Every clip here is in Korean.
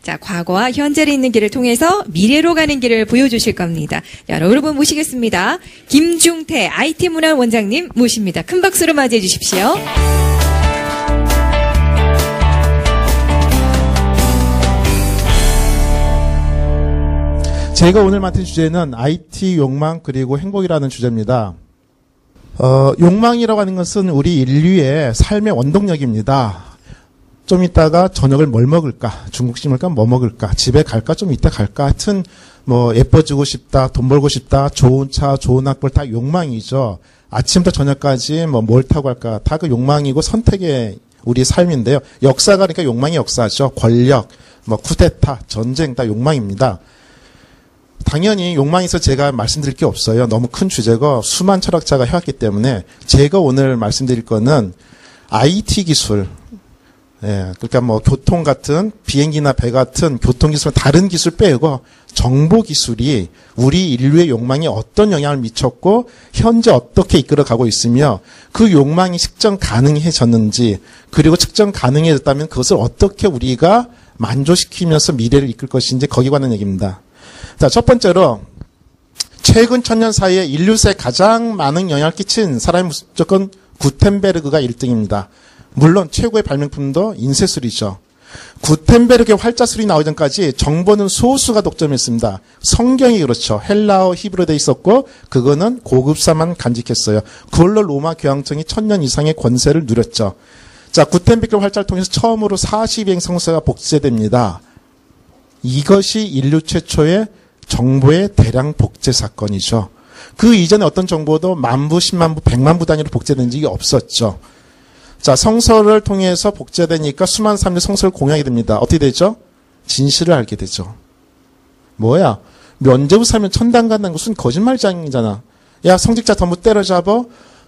자, 과거와 현재를 있는 길을 통해서 미래로 가는 길을 보여주실 겁니다. 자, 여러분 모시겠습니다. 김중태 IT문화 원장님 모십니다. 큰 박수로 맞이해 주십시오. 제가 오늘 맡은 주제는 IT 욕망 그리고 행복이라는 주제입니다. 욕망이라고 하는 것은 우리 인류의 삶의 원동력입니다. 좀 이따가 저녁을 뭘 먹을까? 중국집 먹을까? 뭐 먹을까? 집에 갈까? 좀 이따 갈까? 하여튼 뭐 예뻐지고 싶다, 돈 벌고 싶다, 좋은 차, 좋은 학벌 다 욕망이죠. 아침부터 저녁까지 뭐 뭘 타고 갈까? 다 그 욕망이고 선택의 우리 삶인데요. 역사가 그러니까 욕망의 역사죠. 권력, 뭐 쿠데타, 전쟁 다 욕망입니다. 당연히 욕망에서 제가 말씀드릴 게 없어요. 너무 큰 주제고 수많은 철학자가 해왔기 때문에 제가 오늘 말씀드릴 거는 IT 기술, 그러니까 뭐 교통 같은 비행기나 배 같은 교통기술 다른 기술 빼고 정보 기술이 우리 인류의 욕망에 어떤 영향을 미쳤고 현재 어떻게 이끌어가고 있으며 그 욕망이 측정 가능해졌는지 그리고 측정 가능해졌다면 그것을 어떻게 우리가 만족시키면서 미래를 이끌 것인지 거기에 관한 얘기입니다. 자, 첫 번째로 최근 1000년 사이에 인류사에 가장 많은 영향을 끼친 사람이 무조건 구텐베르그가 1등입니다. 물론 최고의 발명품도 인쇄술이죠. 구텐베르그의 활자술이 나오기 전까지 정보는 소수가 독점했습니다. 성경이 그렇죠. 헬라어, 히브리어로 돼 있었고 그거는 고급사만 간직했어요. 그걸로 로마 교황청이 1000년 이상의 권세를 누렸죠. 자, 구텐베르그 활자를 통해서 처음으로 42행 성서가 복제됩니다. 이것이 인류 최초의 정보의 대량 복제 사건이죠. 그 이전에 어떤 정보도 만부, 10만부, 100만부 단위로 복제된 적이 없었죠. 자, 성서를 통해서 복제되니까 수많은 사람들이 성서를 공유하게 됩니다. 어떻게 되죠? 진실을 알게 되죠. 뭐야? 면제부 살면 천당 간다는 것은 거짓말장이잖아. 야, 성직자 전부 때려잡아.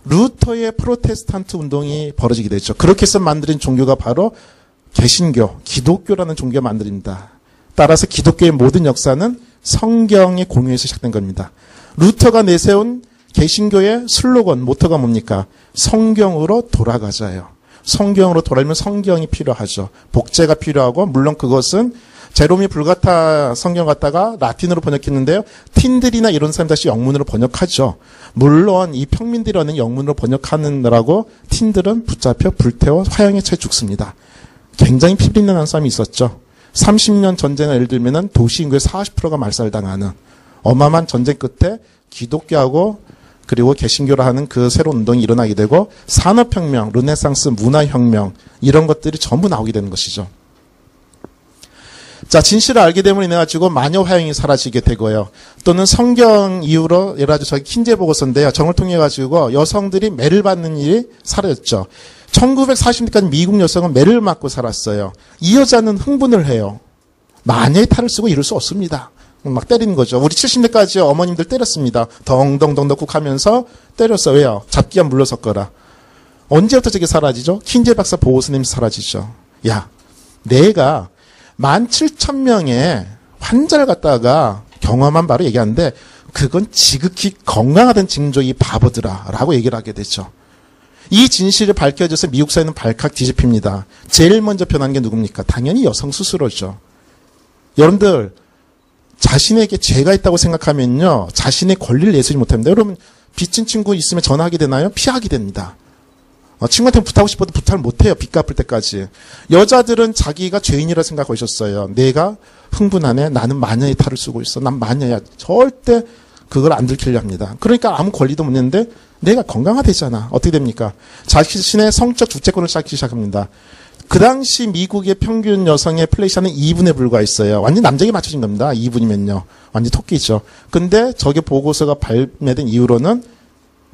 루터의 프로테스탄트 운동이 벌어지게 되죠. 그렇게 해서 만들어진 종교가 바로 개신교, 기독교라는 종교가 만들어집니다. 따라서 기독교의 모든 역사는 성경의 공유에서 시작된 겁니다. 루터가 내세운 개신교의 슬로건, 모토가 뭡니까? 성경으로 돌아가자예요. 성경으로 돌아오면 성경이 필요하죠. 복제가 필요하고 물론 그것은 제롬이 불가타 성경 갖다가 라틴어로 번역했는데요. 틴들이나 이런 사람 다시 영문으로 번역하죠. 물론 이 평민들이라는 영문으로 번역하느라고 틴들은 붙잡혀 불태워 화형에 처해 죽습니다. 굉장히 피비린내나는 싸움이 있었죠. 30년 전쟁을 예를 들면 도시 인구의 40%가 말살당하는 어마어마한 전쟁 끝에 기독교하고 그리고 개신교라 하는 그 새로운 운동이 일어나게 되고 산업혁명, 르네상스, 문화혁명 이런 것들이 전부 나오게 되는 것이죠. 자, 진실을 알게 됨으로 인해 가지고 마녀 화형이 사라지게 되고요. 또는 성경 이후로 예를 들어 저기 킨제 보고서인데요. 정을 통해 가지고 여성들이 매를 받는 일이 사라졌죠. 1940년까지 미국 여성은 매를 맞고 살았어요. 이 여자는 흥분을 해요. 마녀의 탈을 쓰고 이럴 수 없습니다. 막 때리는 거죠. 우리 70년대까지 어머님들 때렸습니다. 덩덩덩덩 하면서 때렸어요. 왜요? 잡기가 물러섰거라. 언제부터 저게 사라지죠? 킨제 박사 보고서님이 사라지죠. 야, 내가 17,000명의 환자를 갖다가 경험한 바로 얘기하는데 그건 지극히 건강하다는 징조이 바보들아 라고 얘기를 하게 되죠. 이 진실이 밝혀져서 미국 사회는 발칵 뒤집힙니다. 제일 먼저 변한 게 누굽니까? 당연히 여성 스스로죠. 여러분들 자신에게 죄가 있다고 생각하면요. 자신의 권리를 내세우지 못합니다. 여러분 빚진 친구 있으면 전화하게 되나요? 피하게 됩니다. 친구한테 부탁하고 싶어도 부탁을 못해요. 빚 갚을 때까지. 여자들은 자기가 죄인이라 생각하고 있었어요. 내가 흥분하네. 나는 마녀의 탈을 쓰고 있어. 난 마녀야. 절대 그걸 안 들키려 합니다. 그러니까 아무 권리도 못 내는데 내가 건강하대잖아. 어떻게 됩니까? 자신의 성적 주체권을 쌓기 시작합니다. 그 당시 미국의 평균 여성의 플레이시아는 2분에 불과했어요. 완전 남자에게 맞춰진 겁니다. 2분이면요. 완전 토끼죠. 근데 저게 보고서가 발매된 이후로는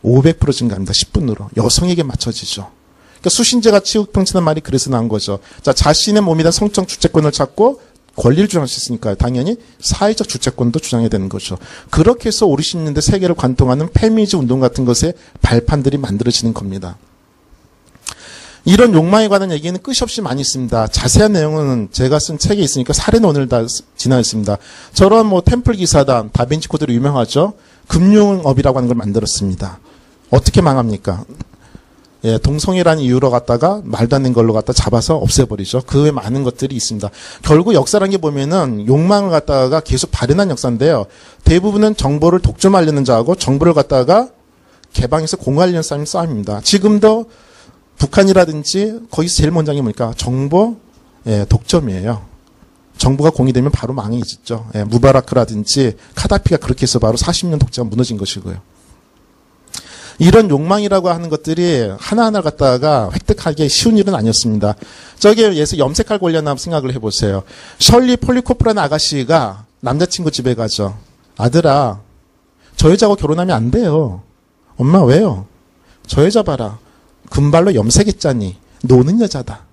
500% 증가합니다. 10분으로. 여성에게 맞춰지죠. 그러니까 수신제가 치우평치는 말이 그래서 나온 거죠. 자, 자신의 몸에 대한 성적 주체권을 찾고 권리를 주장할 수 있으니까요. 당연히 사회적 주체권도 주장해야 되는 거죠. 그렇게 해서 50, 60년대 세계를 관통하는 페미니즘 운동 같은 것에 발판들이 만들어지는 겁니다. 이런 욕망에 관한 얘기는 끝이 없이 많이 있습니다. 자세한 내용은 제가 쓴 책에 있으니까 사례는 오늘 다 지나있습니다. 저런 뭐 템플 기사단, 다빈치 코드로 유명하죠. 금융업이라고 하는 걸 만들었습니다. 어떻게 망합니까? 예, 동성애라는 이유로 갖다가 말도 안 되는 걸로 갖다 잡아서 없애버리죠. 그 외에 많은 것들이 있습니다. 결국 역사라는 게 보면은 욕망을 갖다가 계속 발현한 역사인데요. 대부분은 정보를 독점하려는 자하고 정보를 갖다가 개방해서 공유하려는 싸움입니다. 지금도 북한이라든지 거기서 제일 먼저 게 뭡니까? 정보 예, 독점이에요. 정보가 공유되면 바로 망해지죠. 예, 무바라크라든지 카다피가 그렇게 해서 바로 40년 독재가 무너진 것이고요. 이런 욕망이라고 하는 것들이 하나하나 갖다가 획득하기 쉬운 일은 아니었습니다. 저기에 예서 염색할 권리나 생각을 해보세요. 셜리 폴리코프라는 아가씨가 남자친구 집에 가죠. 아들아, 저 여자하고 결혼하면 안 돼요. 엄마 왜요? 저 여자 봐라. 금발로 염색했자니 노는 여자다.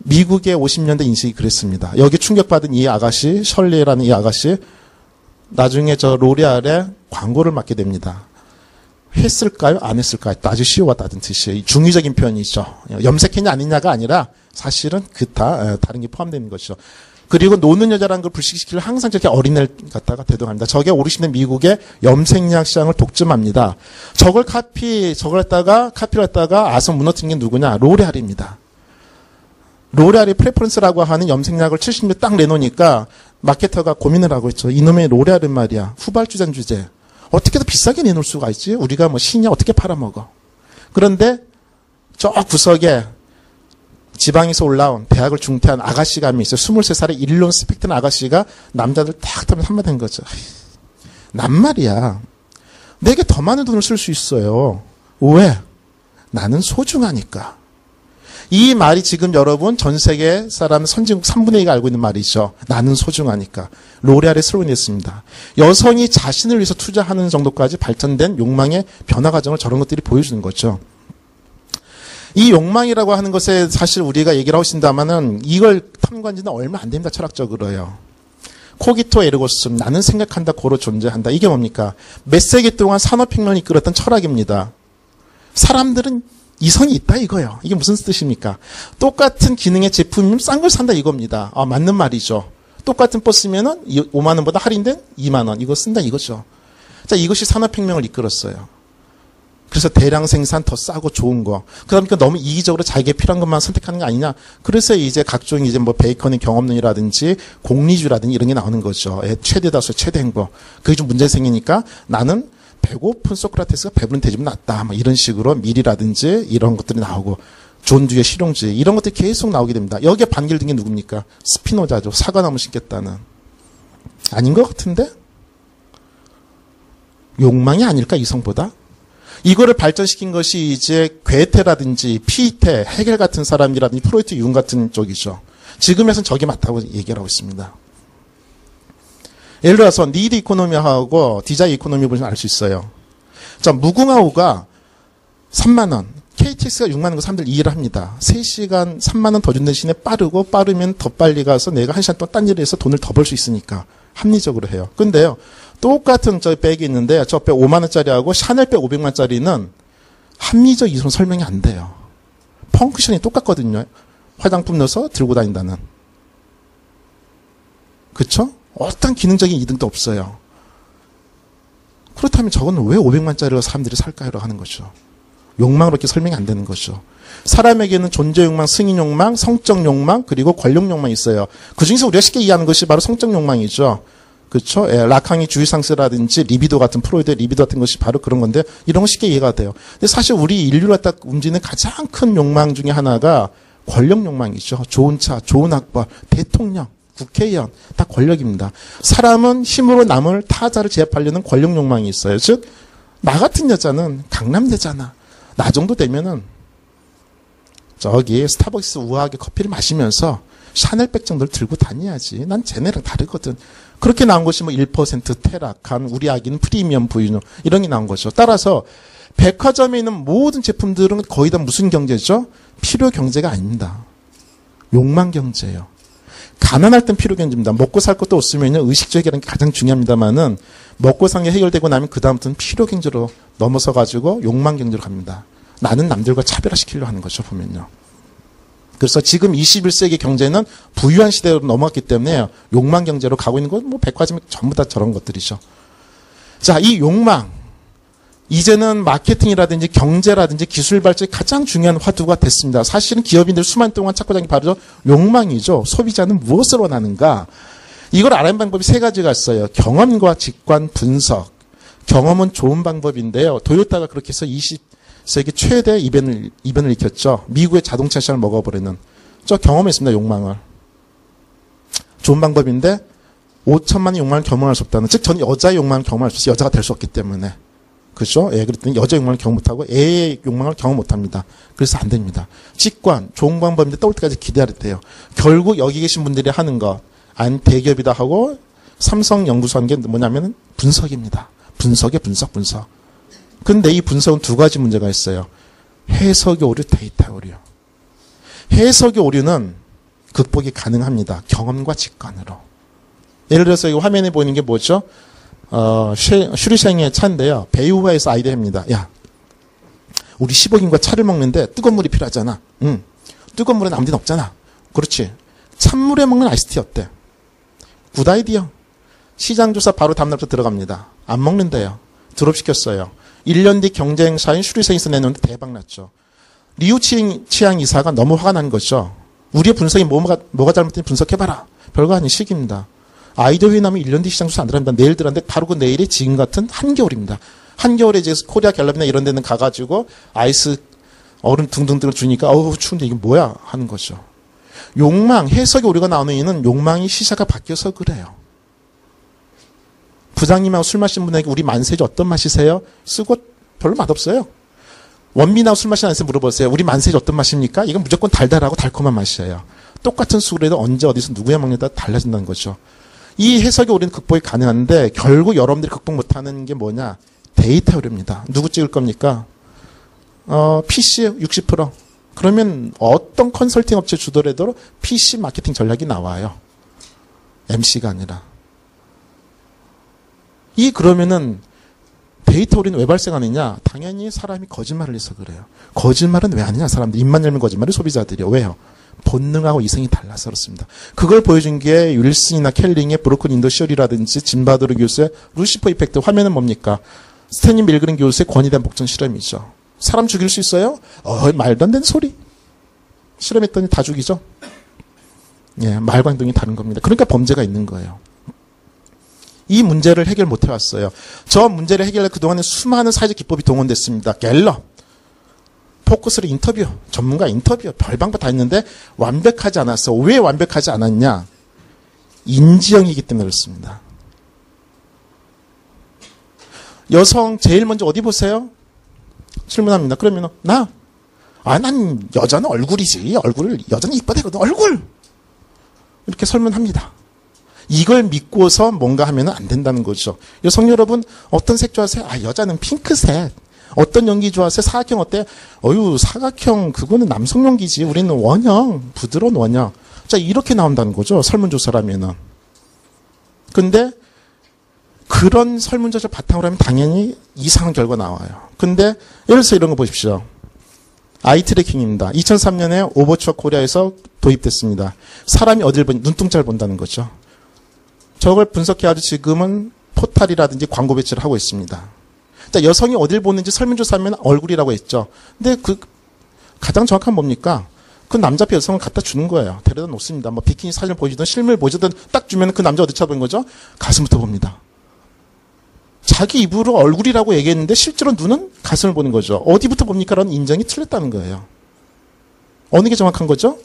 미국의 50년대 인식이 그랬습니다. 여기 충격받은 이 아가씨, 셜리라는 이 아가씨, 나중에 저 로레알에 광고를 맡게 됩니다. 했을까요? 안 했을까요? 아주 쉬워왔다는 뜻이에요. 중의적인 표현이죠. 염색했냐 아니냐가 아니라 사실은 다른 게 포함되는 것이죠. 그리고 노는 여자라는 걸 불식시키려 항상 저렇게 어린애를 갖다가 대동합니다. 저게 50년대 미국의 염색약 시장을 독점합니다. 저걸 카피를 갖다가 아서 무너뜨린 게 누구냐? 로레알입니다. 로레알이 프레퍼런스라고 하는 염색약을 70년대 딱 내놓으니까 마케터가 고민을 하고 있죠. 이놈의 로레알은 말이야. 후발주전 주제. 어떻게 더 비싸게 내놓을 수가 있지? 우리가 뭐 신이야 어떻게 팔아먹어. 그런데 저 구석에 지방에서 올라온 대학을 중퇴한 아가씨가 한 명 있어요. 23살의 일론 스펙트는 아가씨가 남자들 탁 타면 한마디 한 거죠. 난 말이야. 내게 더 많은 돈을 쓸 수 있어요. 왜? 나는 소중하니까. 이 말이 지금 여러분 전 세계 사람 선진국 3분의 2가 알고 있는 말이죠. 나는 소중하니까. 로레알의 슬로건이었습니다. 여성이 자신을 위해서 투자하는 정도까지 발전된 욕망의 변화 과정을 저런 것들이 보여주는 거죠. 이 욕망이라고 하는 것에 사실 우리가 얘기를 하고 있습니다만은 이걸 탐구한 지는 얼마 안 됩니다. 철학적으로요. 코기토 에르고숨, 나는 생각한다, 고로 존재한다. 이게 뭡니까? 몇 세기 동안 산업혁명을 이끌었던 철학입니다. 사람들은 이성이 있다 이거예요. 이게 무슨 뜻입니까? 똑같은 기능의 제품이면 싼 걸 산다 이겁니다. 아, 맞는 말이죠. 똑같은 버스면은 5만 원보다 할인된 2만 원. 이거 쓴다 이거죠. 자, 이것이 산업혁명을 이끌었어요. 그래서 대량 생산 더 싸고 좋은 거. 그러니까 너무 이기적으로 자기가 필요한 것만 선택하는 거 아니냐. 그래서 이제 각종 이제 뭐 베이컨의 경험론이라든지 공리주라든지 이런 게 나오는 거죠. 최대 다수 최대 행복. 그게 좀 문제 생기니까 나는 배고픈 소크라테스가 배부른 돼지면 낫다. 뭐 이런 식으로 밀이라든지 이런 것들이 나오고 존주의 실용주의 이런 것들이 계속 나오게 됩니다. 여기에 반길든 게 누굽니까? 스피노자죠. 사과나무 심겠다는. 아닌 것 같은데? 욕망이 아닐까 이성보다? 이거를 발전시킨 것이 이제 괴테라든지 피테, 헤겔 같은 사람이라든지 프로이트, 융 같은 쪽이죠. 지금에선 저게 맞다고 얘기를 하고 있습니다. 예를 들어서 니드 이코노미하고 디자이 이코노미 보시면 알 수 있어요. 자, 무궁화호가 3만 원, KTX가 6만 원, 사람들 이해를 합니다. 3시간 3만 원 더 준 대신에 빠르면 더 빨리 가서 내가 1시간 동안 딴 일을 해서 돈을 더 벌 수 있으니까 합리적으로 해요. 근데요, 똑같은 저 백이 있는데 저 백 5만 원짜리하고 샤넬 백 500만 원짜리는 합리적 이성 설명이 안 돼요. 펑크션이 똑같거든요. 화장품 넣어서 들고 다닌다는. 그쵸? 어떤 기능적인 이득도 없어요. 그렇다면 저건 왜 500만짜리로 사람들이 살까요? 하는 거죠. 욕망으로 이렇게 설명이 안 되는 거죠. 사람에게는 존재 욕망, 승인 욕망, 성적 욕망, 그리고 권력 욕망이 있어요. 그 중에서 우리가 쉽게 이해하는 것이 바로 성적 욕망이죠. 그렇죠? 예, 라캉이 주의상스라든지 리비도 같은 프로이드의 리비도 같은 것이 바로 그런 건데 이런 거 쉽게 이해가 돼요. 근데 사실 우리 인류가 딱 움직이는 가장 큰 욕망 중에 하나가 권력 욕망이죠. 좋은 차, 좋은 학벌, 대통령, 국회의원 다 권력입니다. 사람은 힘으로 남을 타자를 제압하려는 권력 욕망이 있어요. 즉 나 같은 여자는 강남 여자나 나 정도 되면은 저기 스타벅스 우아하게 커피를 마시면서 샤넬백 정도를 들고 다녀야지. 난 쟤네랑 다르거든. 그렇게 나온 것이 뭐 1% 테라칸, 우리 아기는 프리미엄 부인호 이런 게 나온 거죠. 따라서 백화점에 있는 모든 제품들은 거의 다 무슨 경제죠? 필요 경제가 아닙니다. 욕망 경제예요. 가난할 땐 필요 경제입니다. 먹고 살 것도 없으면요 의식주 해결하는 게 가장 중요합니다만은 먹고 사는 게 해결되고 나면 그 다음부터는 필요 경제로 넘어서 가지고 욕망 경제로 갑니다. 나는 남들과 차별화시키려 하는 거죠 보면요. 그래서 지금 21세기 경제는 부유한 시대로 넘어갔기 때문에 욕망 경제로 가고 있는 건 뭐 백화점이 전부 다 저런 것들이죠. 자, 이 욕망 이제는 마케팅이라든지 경제라든지 기술 발전이 가장 중요한 화두가 됐습니다. 사실은 기업인들 수만 동안 찾고 다니는 게 바로 욕망이죠. 소비자는 무엇을 원하는가? 이걸 알아낸 방법이 세 가지가 있어요. 경험과 직관, 분석. 경험은 좋은 방법인데요. 도요타가 그렇게 해서 20세기 최대 이변을 일으켰죠. 미국의 자동차 시장을 먹어버리는. 저 경험했습니다. 욕망을. 좋은 방법인데 5천만의 욕망을 경험할 수 없다는. 즉 저는 여자의 욕망을 경험할 수 없어요. 여자가 될 수 없기 때문에. 그렇죠? 예, 그랬더니 여자의 욕망을 경험 못하고 애의 욕망을 경험 못합니다. 그래서 안 됩니다. 직관, 좋은 방법인데 떠올 때까지 기다려야 돼요. 결국 여기 계신 분들이 하는 거, 대기업이다 하고 삼성 연구소 하는 게 뭐냐면 분석입니다. 분석. 근데 이 분석은 두 가지 문제가 있어요. 해석의 오류, 데이터 오류. 해석의 오류는 극복이 가능합니다. 경험과 직관으로. 예를 들어서 이 화면에 보이는 게 뭐죠? 슈리생의 차인데요. 배우가에서 아이디어입니다. 야, 우리 10억인과 차를 먹는데 뜨거운 물이 필요하잖아. 뜨거운 물엔 아무 데나 없잖아. 그렇지. 찬물에 먹는 아이스티 어때? 굿 아이디어. 시장조사 바로 다음날부터 들어갑니다. 안 먹는데요. 드롭시켰어요. 1년 뒤 경쟁사인 슈리생에서 내놓는데 대박났죠. 리우치앙 이사가 너무 화가 난 거죠. 우리의 분석이 뭐가 잘못된지 분석해봐라. 별거 아닌 시기입니다. 아이디어 회의 나면 1년 뒤 시장조사 안 들어갑니다. 내일 들어갔는데 바로 그 내일이 지금 같은 한겨울입니다. 한겨울에 이제 코리아 갤럽이나 이런 데는 가가지고 아이스 얼음 둥둥둥을 주니까 어우 추운데 이게 뭐야 하는 거죠. 욕망, 해석의 오류가 나오는 이유는 욕망이 시사가 바뀌어서 그래요. 부장님하고 술 마신 분에게 우리 만세지 어떤 맛이세요? 쓰고 별로 맛없어요. 원빈하고 술 마시는 아저씨 물어보세요. 우리 만세지 어떤 맛입니까? 이건 무조건 달달하고 달콤한 맛이에요. 똑같은 술에도 언제 어디서 누구야 먹냐에 따라 달라진다는 거죠. 이 해석의 오류는 극복이 가능한데 결국 여러분들이 극복 못하는 게 뭐냐? 데이터 오류입니다. 누구 찍을 겁니까? PC 60%. 그러면 어떤 컨설팅 업체 주더라도 PC 마케팅 전략이 나와요. MC가 아니라. 그러면은 데이터 오류는 왜 발생하느냐? 당연히 사람이 거짓말을 해서 그래요. 거짓말은 왜 하느냐? 사람들 입만 열면 거짓말을 소비자들이요. 왜요? 본능하고 이성이 달라서 그렇습니다. 그걸 보여준 게 윌슨이나 켈링의 브로큰 인더 시어리라든지 진바도르 교수의 루시퍼 이펙트. 화면은 뭡니까? 스탠리 밀그린 교수의 권위대한 복종 실험이죠. 사람 죽일 수 있어요? 말도 안 되는 소리. 실험했더니 다 죽이죠. 예, 말과 행동이 다른 겁니다. 그러니까 범죄가 있는 거예요. 이 문제를 해결 못 해왔어요. 저 문제를 해결할 그동안에 수많은 사회적 기법이 동원됐습니다. 갤럽, 포커스를 인터뷰, 전문가 인터뷰, 별방법 다 했는데 완벽하지 않았어. 왜 완벽하지 않았냐? 인지형이기 때문에 그렇습니다. 여성 제일 먼저 어디 보세요? 질문합니다. 그러면 난 여자는 얼굴이지. 여자는 이뻐야 되거든. 얼굴! 이렇게 설문합니다. 이걸 믿고서 뭔가 하면 안 된다는 거죠. 여성 여러분 어떤 색 좋아하세요? 여자는 핑크색. 어떤 연기 좋아하세요? 사각형 어때? 사각형 그거는 남성 연기지. 우리는 원형, 부드러운 원형. 자, 이렇게 나온다는 거죠. 설문조사라면은. 근데 그런 설문조사 바탕으로 하면 당연히 이상한 결과 나와요. 근데 예를 들어서 이런 거 보십시오. 아이 트래킹입니다. 2003년에 오버추어 코리아에서 도입됐습니다. 사람이 어딜 보니 눈동자를 본다는 거죠. 저걸 분석해가지고 지금은 포탈이라든지 광고 배치를 하고 있습니다. 자, 여성이 어딜 보는지 설문조사하면 얼굴이라고 했죠. 근데 가장 정확한 뭡니까? 그 남자 앞에 여성을 갖다 주는 거예요. 데려다 놓습니다. 뭐 비키니 사진을 보여주든 실물 보여주든 딱 주면 그 남자 어디 쳐다보는 거죠? 가슴부터 봅니다. 자기 입으로 얼굴이라고 얘기했는데 실제로 눈은 가슴을 보는 거죠. 어디부터 봅니까? 라는 인정이 틀렸다는 거예요. 어느 게 정확한 거죠?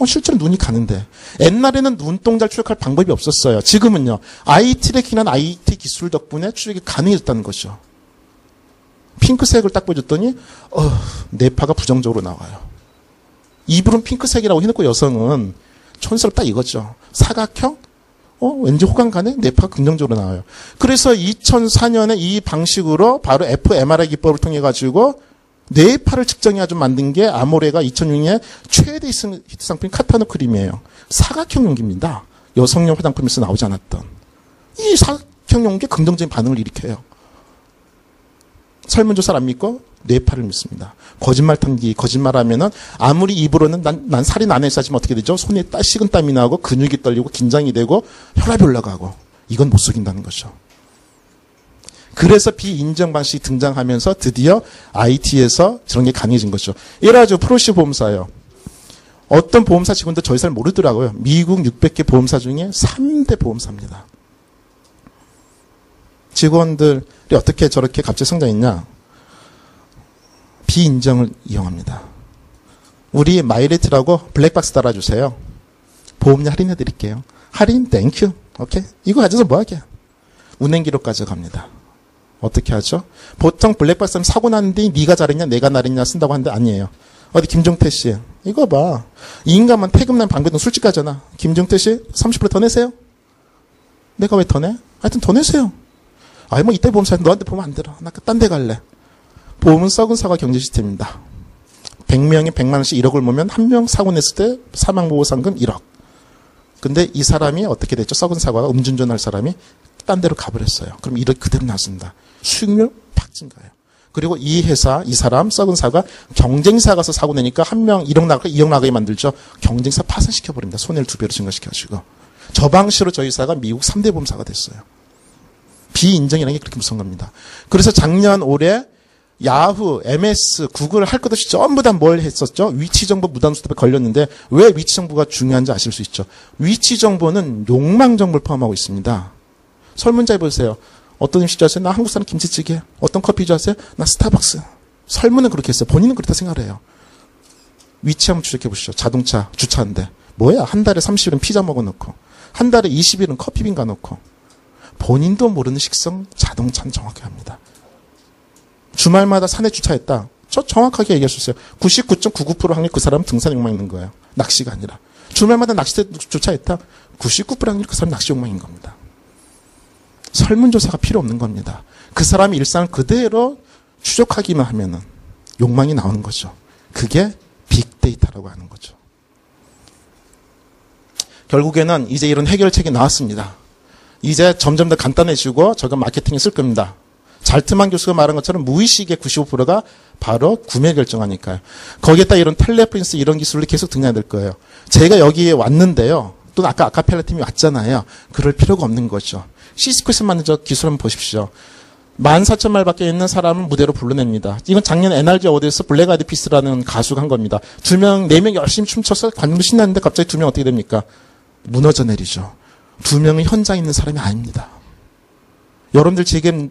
실제로 눈이 가는데. 옛날에는 눈동자를 추적할 방법이 없었어요. 지금은요. 아이 트래킹이라는 IT 기술 덕분에 추적이 가능해졌다는 거죠. 핑크색을 딱 보여줬더니 뇌파가 부정적으로 나와요. 입으로는 핑크색이라고 해놓고 여성은 촌스럽다 이거죠. 사각형? 왠지 호감 가네? 뇌파가 긍정적으로 나와요. 그래서 2004년에 이 방식으로 바로 fMRI 기법을 통해 가지고 뇌파를 측정해가지고 만든 게 아모레가 2006년에 최대 히트 상품인 카타노 크림이에요. 사각형 용기입니다. 여성용 화장품에서 나오지 않았던. 이 사각형 용기에 긍정적인 반응을 일으켜요. 설문조사를 안 믿고 뇌파를 믿습니다. 거짓말 탐기, 거짓말하면은 아무리 입으로는 난 살이 안 했어 하지만 어떻게 되죠? 손에 식은 땀이 나고 근육이 떨리고 긴장이 되고 혈압이 올라가고 이건 못 속인다는 거죠. 그래서 비인정 방식이 등장하면서 드디어 IT에서 저런 게 가능해진 거죠. 예를 들어 프로시 보험사요. 어떤 보험사 직원들 저희 잘 모르더라고요. 미국 600개 보험사 중에 3대 보험사입니다. 직원들이 어떻게 저렇게 갑자기 성장했냐? 비인정을 이용합니다. 우리 마이레트라고 블랙박스 달아주세요. 보험료 할인해 드릴게요. 할인 땡큐. 오케이. 이거 가져서 뭐 하게? 운행 기록 가져갑니다. 어떻게 하죠? 보통 블랙박스는 사고 났는데 네가 잘했냐 내가 잘했냐 쓴다고 하는데 아니에요. 어디 김종태 씨 이거 봐. 이 인간만 태금난 방배동 술집 가잖아. 김종태 씨 30% 더 내세요. 내가 왜 더 내? 하여튼 더 내세요. 아이 뭐 이때 보험사 너한테 보면 안 들어. 나 딴 데 갈래. 보험은 썩은 사과 경제 시스템입니다. 100명이 100만 원씩 1억을 모으면 한 명 사고 냈을 때 사망보호상금 1억. 근데 이 사람이 어떻게 됐죠? 썩은 사과가 음주운전할 사람이 딴 데로 가버렸어요. 그럼 1억 그대로 나왔습니다. 수익률 팍 증가해요. 그리고 이 회사, 이 사람 썩은 사과 경쟁사 가서 사고 내니까 한 명 1억 나가고 2억 나가게 만들죠. 경쟁사 파산시켜버립니다. 손해를 2배로 증가시켜가지고. 저 방식으로 저희 회사가 미국 3대 보험사가 됐어요. 비인정이라는 게 그렇게 무서운 겁니다. 그래서 작년 올해 야후, MS, 구글 할 것 없이 전부 다 뭘 했었죠? 위치정보 무단수집에 걸렸는데 왜 위치정보가 중요한지 아실 수 있죠. 위치정보는 욕망정보를 포함하고 있습니다. 설문자 해보세요. 어떤 음식 좋아하세요? 나 한국 사람 김치찌개. 어떤 커피 좋아하세요? 나 스타벅스. 설문은 그렇게 했어요. 본인은 그렇다 생각을 해요. 위치 한번 추적해 보시죠. 자동차 주차하는데. 뭐야? 한 달에 30일은 피자 먹어놓고 한 달에 20일은 커피빈 가놓고 본인도 모르는 식성 자동차는 정확히 합니다. 주말마다 산에 주차했다. 저 정확하게 얘기할 수 있어요. 99.99% 확률 그 사람은 등산 욕망이 있는 거예요. 낚시가 아니라. 주말마다 낚시대 주차했다. 99% 확률 그 사람 낚시 욕망인 겁니다. 설문조사가 필요 없는 겁니다. 그 사람의 일상을 그대로 추적하기만 하면은 욕망이 나오는 거죠. 그게 빅데이터라고 하는 거죠. 결국에는 이제 이런 해결책이 나왔습니다. 이제 점점 더 간단해지고 저건 마케팅에 쓸 겁니다. 잘트만 교수가 말한 것처럼 무의식의 95%가 바로 구매 결정하니까요. 거기에다 이런 텔레프린스 이런 기술이 계속 등장될 거예요. 제가 여기에 왔는데요. 또 아까 아카펠라 팀이 왔잖아요. 그럴 필요가 없는 거죠. 시스코에서 만든 저 기술 한번 보십시오. 14,000말밖에 있는 사람을 무대로 불러냅니다. 이건 작년 NRG 어워드에서 블랙 아이드 피스라는 가수가 한 겁니다. 2명, 4명 열심히 춤춰서 관중도 신났는데 갑자기 2명 어떻게 됩니까? 무너져 내리죠. 2명은 현장에 있는 사람이 아닙니다. 여러분들 지금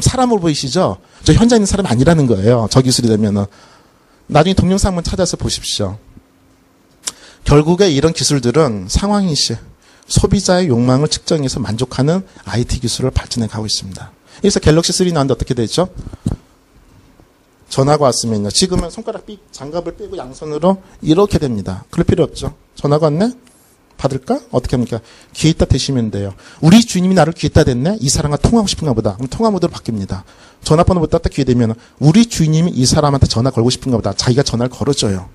사람으로 보이시죠? 저 현장에 있는 사람이 아니라는 거예요. 저 기술이 되면은. 나중에 동영상 한번 찾아서 보십시오. 결국에 이런 기술들은 상황인식, 소비자의 욕망을 측정해서 만족하는 IT 기술을 발전해 가고 있습니다. 그래서 갤럭시 3 나왔는데 어떻게 되죠? 전화가 왔으면요. 지금은 손가락 장갑을 빼고 양손으로 이렇게 됩니다. 그럴 필요 없죠. 전화가 왔네? 받을까? 어떻게 합니까? 귀에다 대시면 돼요. 우리 주인님이 나를 귀에다 댔네? 이 사람과 통화하고 싶은가 보다. 그럼 통화 모드로 바뀝니다. 전화번호부터 딱 귀에 대면 우리 주인님이 이 사람한테 전화 걸고 싶은가 보다. 자기가 전화를 걸어줘요.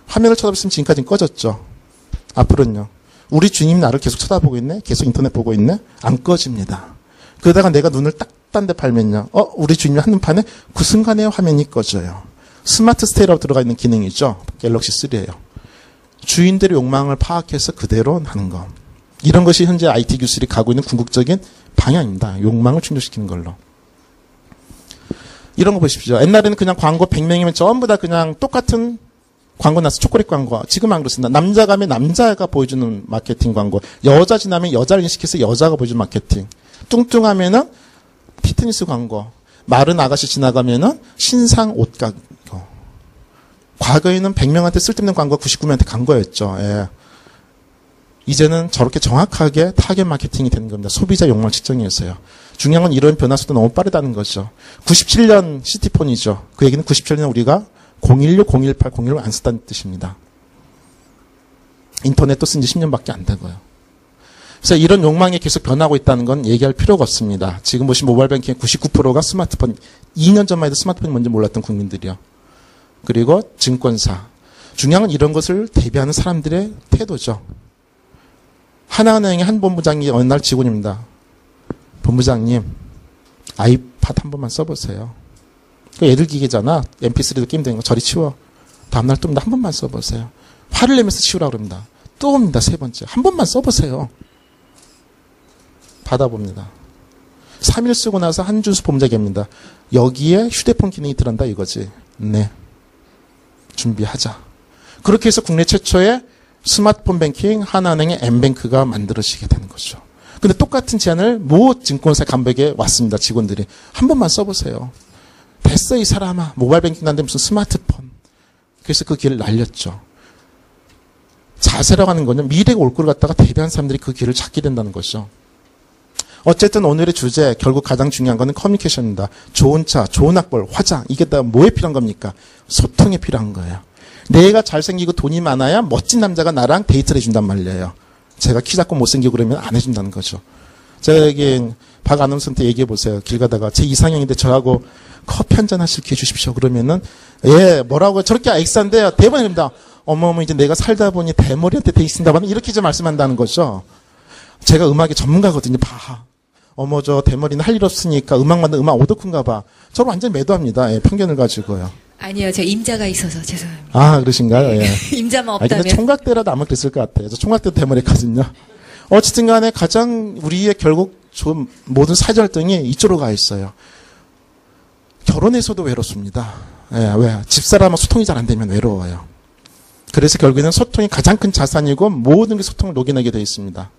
화면을 쳐다봤으면 지금까지는 꺼졌죠. 앞으로는요. 우리 주인님이 나를 계속 쳐다보고 있네? 계속 인터넷 보고 있네? 안 꺼집니다. 그러다가 내가 눈을 딱 딴 데 팔면요. 우리 주인님이 한눈판에 그 순간에 화면이 꺼져요. 스마트 스테이라고 들어가 있는 기능이죠. 갤럭시 3예요. 주인들의 욕망을 파악해서 그대로 하는 것. 이런 것이 현재 IT 기술이 가고 있는 궁극적인 방향입니다. 욕망을 충족시키는 걸로. 이런 거 보십시오. 옛날에는 그냥 광고 100명이면 전부 다 그냥 똑같은 광고 나서 초콜릿 광고. 지금 안 그렇습니다. 남자 가면 남자가 보여주는 마케팅 광고. 여자 지나면 여자를 인식해서 여자가 보여주는 마케팅. 뚱뚱하면은 피트니스 광고. 마른 아가씨 지나가면은 신상 옷 광고. 과거에는 100명한테 쓸데없는 광고가 99명한테 간 거였죠. 예. 이제는 저렇게 정확하게 타겟 마케팅이 되는 겁니다. 소비자 욕망 측정이었어요. 중요한 건 이런 변화 속도 너무 빠르다는 거죠. 97년 시티폰이죠. 그 얘기는 97년 우리가 016, 018, 016 안 쓰다는 뜻입니다. 인터넷도 쓴 지 10년밖에 안 되고요. 그래서 이런 욕망이 계속 변하고 있다는 건 얘기할 필요가 없습니다. 지금 보신 모바일 뱅킹의 99%가 스마트폰, 2년 전만 해도 스마트폰이 뭔지 몰랐던 국민들이요. 그리고 증권사. 중요한 건 이런 것을 대비하는 사람들의 태도죠. 하나은행의 한 본부장이 어느 날 직원입니다. 본부장님, 아이팟 한 번만 써보세요. 애들 기계잖아. MP3도 게임 되는 거 저리 치워. 다음날 또 옵니다. 한 번만 써보세요. 화를 내면서 치우라고 그럽니다. 또 옵니다. 3번째. 한 번만 써보세요. 받아봅니다. 3일 쓰고 나서 한 줄 보험자기입니다. 여기에 휴대폰 기능이 들어간다 이거지. 네. 준비하자. 그렇게 해서 국내 최초의 스마트폰 뱅킹 하나은행의 M뱅크가 만들어지게 되는 거죠. 근데 똑같은 제안을 모 증권사 감백에 왔습니다. 직원들이. 한 번만 써보세요. 됐어 이 사람아. 모바일 뱅킹 난데 무슨 스마트폰. 그래서 그 길을 날렸죠. 자세라고 하는 거는 미래가 올 걸 갖다가 대비한 사람들이 그 길을 찾게 된다는 거죠. 어쨌든 오늘의 주제 결국 가장 중요한 거는 커뮤니케이션입니다. 좋은 차, 좋은 학벌, 화장 이게 다 뭐에 필요한 겁니까? 소통에 필요한 거예요. 내가 잘생기고 돈이 많아야 멋진 남자가 나랑 데이트를 해준단 말이에요. 제가 키 작고 못생기고 그러면 안 해준다는 거죠. 제가 여기 박 아나운서한테 얘기해 보세요. 길 가다가 제 이상형인데 저하고 커피 한잔 하실 기회 주십시오. 그러면은 예 뭐라고 저렇게 엑스한데요. 대본입니다. 어머머 이제 내가 살다 보니 대머리한테 돼 있습니다만 이렇게 좀 말씀한다는 거죠. 제가 음악의 전문가거든요. 봐. 어머 저 대머리는 할 일 없으니까 음악 만든 음악 오덕후인가 봐. 저를 완전 매도합니다. 예, 편견을 가지고요. 아니요, 저 임자가 있어서 죄송합니다. 아 그러신가요? 예. 임자만 근데 없다면. 총각대라도 아마 그랬을 것 같아요. 저 총각대도 대머리거든요. 어쨌든 간에 가장 우리의 결국 좀 모든 사회 활동이 이쪽으로 가 있어요. 결혼해서도 외롭습니다. 예, 왜? 집사람하고 소통이 잘 안 되면 외로워요. 그래서 결국에는 소통이 가장 큰 자산이고 모든 게 소통을 녹여내게 되어 있습니다.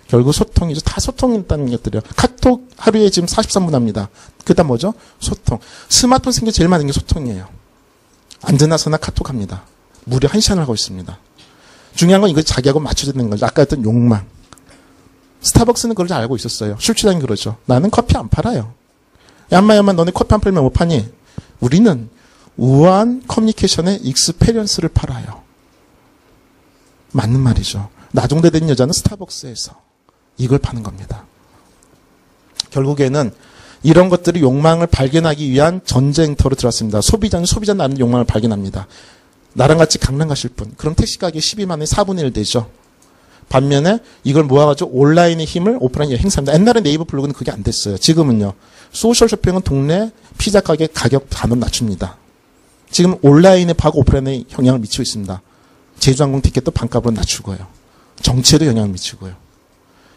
결국 소통이죠. 다 소통이 있다는 것들이요. 카톡 하루에 지금 43분 합니다. 그 다음 뭐죠? 소통. 스마트폰 생겨 제일 많은 게 소통이에요. 앉으나서나 카톡 합니다. 무려 1시간을 하고 있습니다. 중요한 건 이거 자기하고 맞춰야 되는 거죠. 아까 했던 욕망. 스타벅스는 그걸 잘 알고 있었어요. 술취장이 그러죠. 나는 커피 안 팔아요. 얌마 너네 커피 안 팔면 못 파니? 우리는 우아한 커뮤니케이션의 익스페리언스를 팔아요. 맞는 말이죠. 나중대 된 여자는 스타벅스에서 이걸 파는 겁니다. 결국에는 이런 것들이 욕망을 발견하기 위한 전쟁터로 들어왔습니다. 소비자는 나는 욕망을 발견합니다. 나랑 같이 강남 가실 분. 그럼 택시 가격이 12만 원에 4분의 1 되죠. 반면에 이걸 모아가지고 온라인의 힘을 오프라인에 행사합니다. 옛날에 네이버 블로그는 그게 안 됐어요. 지금은요. 소셜 쇼핑은 동네 피자 가게 가격 반으로 낮춥니다. 지금 온라인에 파고 오프라인에 영향을 미치고 있습니다. 제주항공 티켓도 반값으로 낮추고요. 정치에도 영향을 미치고요.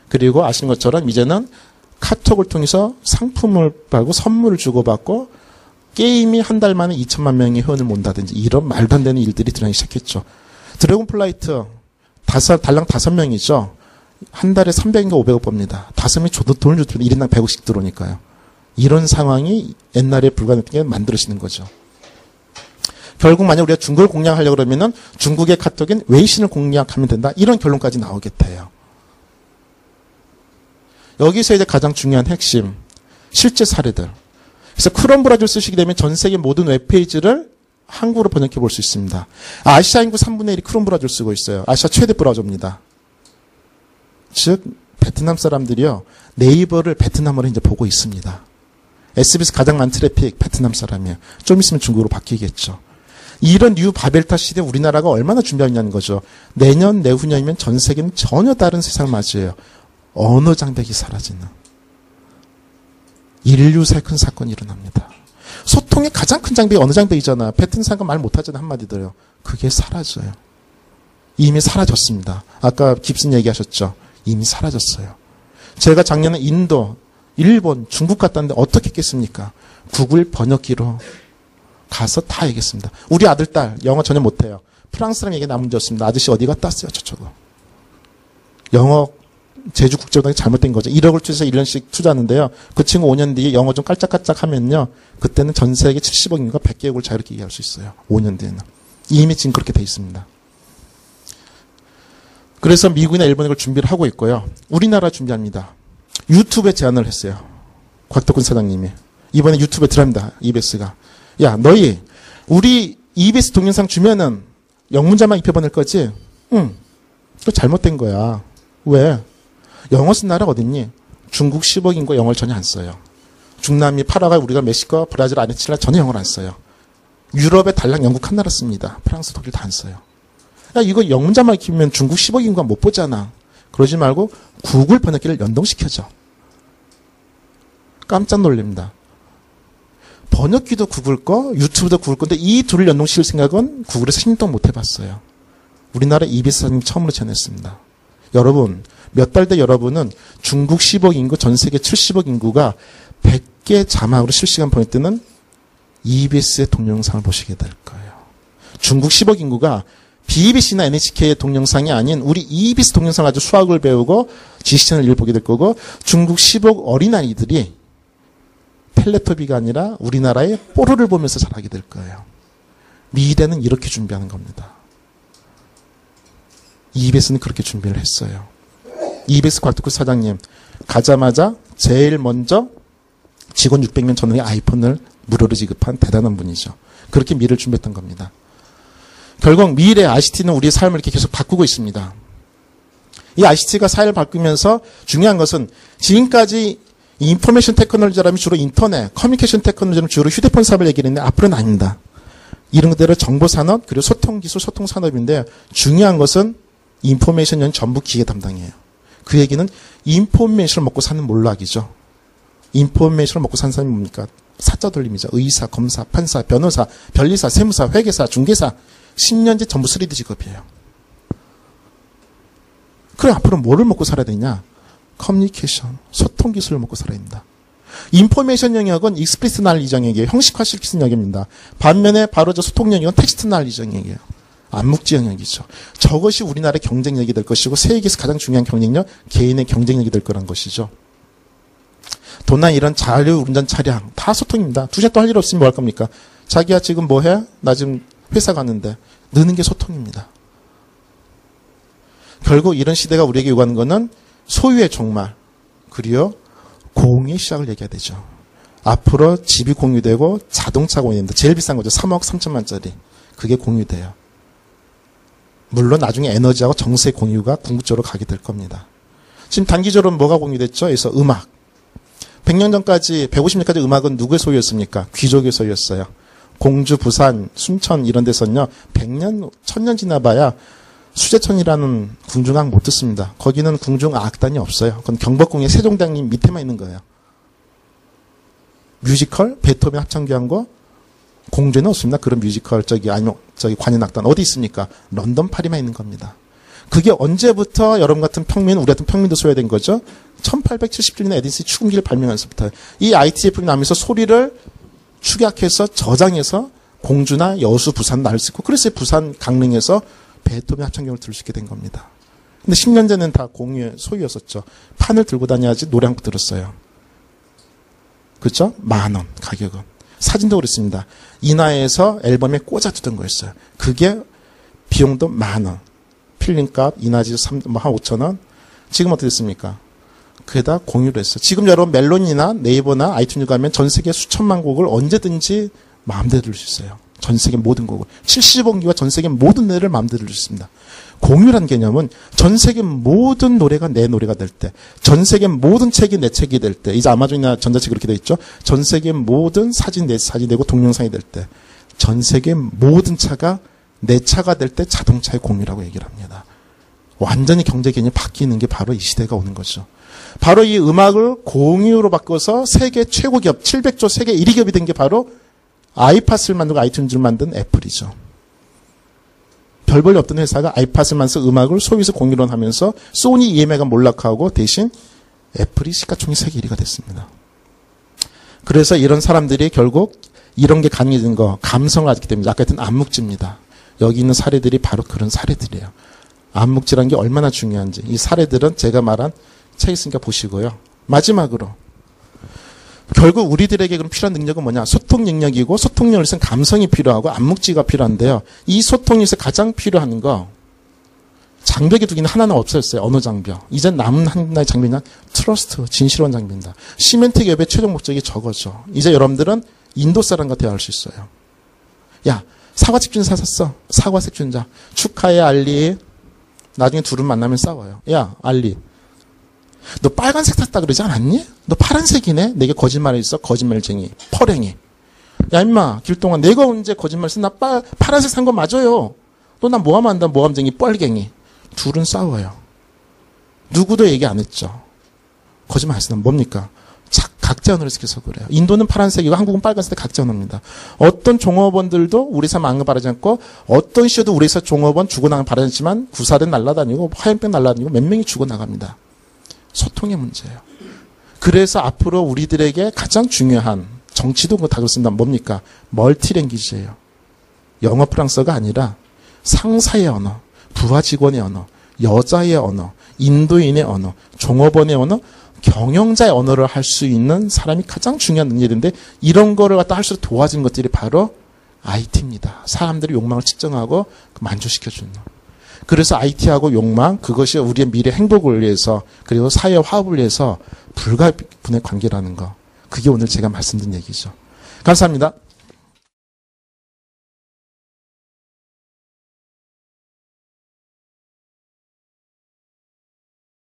그리고 아시는 것처럼 이제는 카톡을 통해서 상품을 팔고 선물을 주고받고 게임이 한 달 만에 2천만 명의 회원을 모은다든지 이런 말도 안 되는 일들이 드러나기 시작했죠. 드래곤 플라이트 달랑 5명이죠. 한 달에 300인가 500억 법니다. 5명이 돈을 주더라도 1인당 100억씩 들어오니까요. 이런 상황이 옛날에 불가능했던 게 만들어지는 거죠. 결국 만약 우리가 중국을 공략하려고 그러면은 중국의 카톡인 웨이신을 공략하면 된다. 이런 결론까지 나오게 돼요. 여기서 이제 가장 중요한 핵심, 실제 사례들. 그래서 크롬 브라우저를 쓰시게 되면 전 세계 모든 웹페이지를 한국어로 번역해 볼 수 있습니다. 아시아 인구 3분의 1이 크롬 브라우저를 쓰고 있어요. 아시아 최대 브라우저입니다. 즉 베트남 사람들이요. 네이버를 베트남어로 이제 보고 있습니다. SBS 가장 많은 트래픽 베트남 사람이에요. 좀 있으면 중국으로 바뀌겠죠. 이런 뉴 바벨탑 시대에 우리나라가 얼마나 준비하냐는 거죠. 내년, 내후년이면 전 세계는 전혀 다른 세상을 맞이해요. 언어 장벽이 사라지는. 인류사의 큰 사건이 일어납니다. 소통의 가장 큰 장벽이 언어 장벽이잖아. 베트남사가 말 못하잖아 한마디도요. 그게 사라져요. 이미 사라졌습니다. 아까 깁슨 얘기하셨죠. 이미 사라졌어요. 제가 작년에 인도, 일본, 중국 갔다는데 어떻게 했겠습니까? 구글 번역기로 가서 다 얘기했습니다. 우리 아들, 딸 영어 전혀 못해요. 프랑스 사람 얘기 나 문제 없습니다. 아저씨 어디 갔다 왔어요? 저쪽으로. 영어 제주국제고등학교 잘못된 거죠. 1억을 투자해서 1년씩 투자하는데요. 그 친구 5년 뒤에 영어 좀 깔짝깔짝 하면요. 그때는 전 세계 70억인가 100개국을 자유롭게 얘기할 수 있어요. 5년 뒤에는. 이미 지금 그렇게 돼 있습니다. 그래서 미국이나 일본이 그걸 준비를 하고 있고요. 우리나라 준비합니다. 유튜브에 제안을 했어요. 곽덕근 사장님이. 이번에 유튜브에 들어갑니다. EBS가. 야, 너희 우리 EBS 동영상 주면은 영문자만 입혀보낼 거지? 응. 그거 잘못된 거야. 왜? 영어 쓴 나라 어딨니? 중국 10억 인구 영어를 전혀 안 써요. 중남미, 파라과이, 우리가 멕시코, 브라질, 아르헨티나 전혀 영어를 안 써요. 유럽에 달랑 영국 한 나라 씁니다. 프랑스, 독일 다 안 써요. 야, 이거 영문자만 익히면 중국 10억 인구가 못 보잖아. 그러지 말고 구글 번역기를 연동시켜줘. 깜짝 놀랍니다. 번역기도 구글 거, 유튜브도 구글 건데 이 둘을 연동시킬 생각은 구글에서 10년 동안 못 해봤어요. 우리나라 EBS 사장님 처음으로 전했습니다. 여러분, 몇 달 뒤 여러분은 중국 10억 인구, 전 세계 70억 인구가 100개 자막으로 실시간 보내 뜨는 EBS의 동영상을 보시게 될 거예요. 중국 10억 인구가 BBC나 NHK의 동영상이 아닌 우리 EBS 동영상을 가지고 수학을 배우고 지식채널을 보게 될 거고, 중국 10억 어린아이들이 텔레토비가 아니라 우리나라의 뽀로를 보면서 자라게 될 거예요. 미래는 이렇게 준비하는 겁니다. EBS는 그렇게 준비를 했어요. EBS 곽두구 사장님 가자마자 제일 먼저 직원 600명 전원의 아이폰을 무료로 지급한 대단한 분이죠. 그렇게 미래를 준비했던 겁니다. 결국 미래 ICT는 우리의 삶을 이렇게 계속 바꾸고 있습니다. 이 ICT가 사회를 바꾸면서 중요한 것은 지금까지 인포메이션 테크놀로지라면 주로 인터넷, 커뮤니케이션 테크놀로지는 주로 휴대폰 사업을 얘기했는데 앞으로는 아닙니다. 이런 것들은 정보산업 그리고 소통기술, 소통산업인데 중요한 것은 인포메이션은 전부 기계 담당이에요. 그 얘기는 인포메이션을 먹고 사는 몰락이죠. 인포메이션을 먹고 사는 사람이 뭡니까? 사자 돌림이죠. 의사, 검사, 판사, 변호사, 변리사, 세무사, 회계사, 중개사 10년째 전부 3D 직업이에요. 그래 앞으로 뭐를 먹고 살아야 되냐? 커뮤니케이션, 소통 기술을 먹고 살아야 됩니다. 인포메이션 영역은 익스프리스 날리지 영역이에요. 형식화시키는 영역입니다. 반면에 바로 저 소통 영역은 텍스트 날리지 영역이에요. 암묵지 영역이죠. 저것이 우리나라의 경쟁력이 될 것이고 세계에서 가장 중요한 경쟁력, 개인의 경쟁력이 될 거란 것이죠. 돈나 이런 자료, 운전 차량 다 소통입니다. 2시간 또 할 일 없으면 뭐 할 겁니까? 자기야 지금 뭐 해? 나 지금 회사 가는데. 느는 게 소통입니다. 결국 이런 시대가 우리에게 요구하는 것은 소유의 종말 그리고 공유의 시작을 얘기해야 되죠. 앞으로 집이 공유되고 자동차가 공유됩니다. 제일 비싼 거죠. 3억 3천만짜리. 그게 공유돼요. 물론 나중에 에너지하고 정세 공유가 궁극적으로 가게 될 겁니다. 지금 단기적으로 뭐가 공유됐죠? 그래서 음악. 100년 전까지 150년까지 음악은 누구의 소유였습니까? 귀족의 소유였어요. 공주, 부산, 순천 이런 데서는요. 100년, 1000년 지나봐야 수제천이라는 궁중악 못 듣습니다. 거기는 궁중악단이 없어요. 그건 경복궁의 세종대왕님 밑에만 있는 거예요. 뮤지컬, 베토벤 합창교향과 공주에는 없습니다. 그런 뮤지컬, 아니면 관현악단 어디 있습니까? 런던, 파리만 있는 겁니다. 그게 언제부터 여러분 같은 평민, 우리 같은 평민도 소외된 거죠? 1877년에 에디슨이 축음기를 발명하면서부터 이 IT 제품이 나오면서 소리를 축약해서 저장해서 공주나 여수, 부산 나올 수 있고 그래서 부산 강릉에서 베토벤 합창경을 들을 수 있게 된 겁니다. 근데 10년 전에는 다 공유의 소유였었죠. 판을 들고 다녀야지 노래 한 곡 들었어요. 그렇죠? 10,000원 가격은. 사진도 그렇습니다. 인화에서 앨범에 꽂아두던 거였어요. 그게 비용도 10,000원. 필름값, 인화지 한 5,000원. 지금 어떻게 됐습니까? 그게다 공유를 했어요. 지금 여러분 멜론이나 네이버나 아이튠즈 가면 전 세계 수천만 곡을 언제든지 마음대로 들을 수 있어요. 전 세계 모든 곡을. 70억기와 전 세계 모든 노래를 마음대로 들을 수 있습니다. 공유란 개념은 전 세계 모든 노래가 내 노래가 될 때, 전 세계 모든 책이 내 책이 될 때, 이제 아마존이나 전자책이 그렇게 돼 있죠. 전 세계 모든 사진 내 사진이 되고 동영상이 될 때, 전 세계 모든 차가 내 차가 될 때 자동차의 공유라고 얘기를 합니다. 완전히 경제 개념이 바뀌는 게 바로 이 시대가 오는 거죠. 바로 이 음악을 공유로 바꿔서 세계 최고 기업, 700조 세계 1위 기업이 된 게 바로 아이팟을 만들고 아이튠즈를 만든 애플이죠. 별 볼일 없던 회사가 아이팟을 만들어서 음악을 소위에서 공유로 하면서 소니 EMI가 몰락하고 대신 애플이 시가총액 세계 1위가 됐습니다. 그래서 이런 사람들이 결국 이런 게 가능해진 거, 감성을 가졌기 때문에 아까 했던 암묵지입니다. 여기 있는 사례들이 바로 그런 사례들이에요. 암묵지라는 게 얼마나 중요한지. 이 사례들은 제가 말한 책 있으니까 보시고요. 마지막으로 결국 우리들에게 그럼 필요한 능력은 뭐냐? 소통 능력이고 소통 능력에서는 감성이 필요하고 암묵지가 필요한데요. 이 소통에서 가장 필요한 거 장벽에 두기는 하나는 없어졌어요. 언어 장벽. 이제 남은 하나의 장벽이냐? 트러스트, 진실한 장벽입니다. 시멘트 기업의 최종 목적이 저거죠. 이제 여러분들은 인도 사람과 대화할 수 있어요. 야, 사과색 준자 샀어. 사과색 준자. 축하해 알리. 나중에 둘은 만나면 싸워요. 야, 알리. 너 빨간색 샀다 그러지 않았니? 너 파란색이네? 내게 거짓말했어? 거짓말쟁이. 펄행이. 야, 임마. 길 동안 내가 언제 거짓말했어? 나 파란색 산 거 맞아요. 너 나 모함한다. 모함쟁이. 뻘갱이. 둘은 싸워요. 누구도 얘기 안 했죠. 거짓말 했으면 뭡니까? 착한 각자 언어를 시켜서 그래요. 인도는 파란색이고 한국은 빨간색 각자 언어입니다. 어떤 종업원들도 우리 삶 안을 바라지 않고 어떤 시어도 우리에서 종업원 죽어나가는 바라지만 구사된 날아다니고 화염병 날아다니고 몇 명이 죽어나갑니다. 소통의 문제예요. 그래서 앞으로 우리들에게 가장 중요한 정치도 다 그렇습니다. 뭡니까? 멀티랭귀지예요. 영어 프랑스어가 아니라 상사의 언어, 부하 직원의 언어, 여자의 언어, 인도인의 언어, 종업원의 언어, 경영자의 언어를 할 수 있는 사람이 가장 중요한 능력인데 이런 거를 갖다 할 수 있도록 도와주는 것들이 바로 IT입니다. 사람들의 욕망을 측정하고 만족시켜주는 거. 그래서 IT하고 욕망, 그것이 우리의 미래 행복을 위해서 그리고 사회 화합을 위해서 불가분의 관계라는 거. 그게 오늘 제가 말씀드린 얘기죠. 감사합니다.